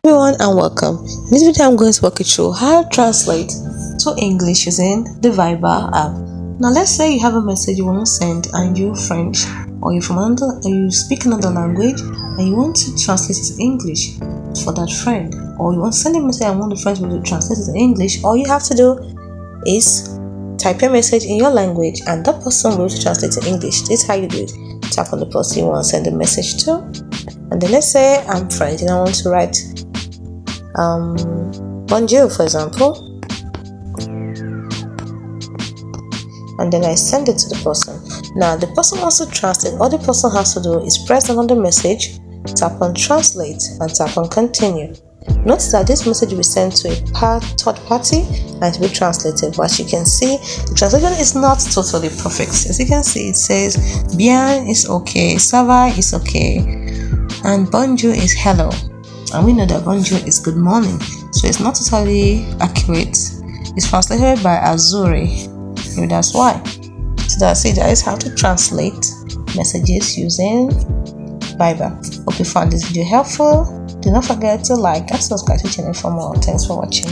Everyone and welcome. In this video I'm going to walk you through how to translate to English using the Viber app. Now let's say you have a message you want to send and you're French or you speak another language and you want to translate it to English for that friend, or you want to send a message and want the friend to translate it to English. All you have to do is type your message in your language and that person will translate to English. This is how you do it. Tap on the person you want to send a message to, and then let's say I'm French and I want to write bonjour, for example, and then I send it to the person. Now the person wants to translate. All the person has to do is press down on the message, tap on translate, and tap on continue. Notice that this message will be sent to a third party and it will be translated, but as you can see, the translation is not totally perfect. As you can see, it says bien is okay, ça va is okay, and bonjour is hello. And we know that bonjour is good morning, so it's not totally accurate. It's translated by Azuri. Maybe that's why. So that's it. That is how to translate messages using Viber. Hope you found this video helpful. Do not forget to like and subscribe to the channel for more. Thanks for watching.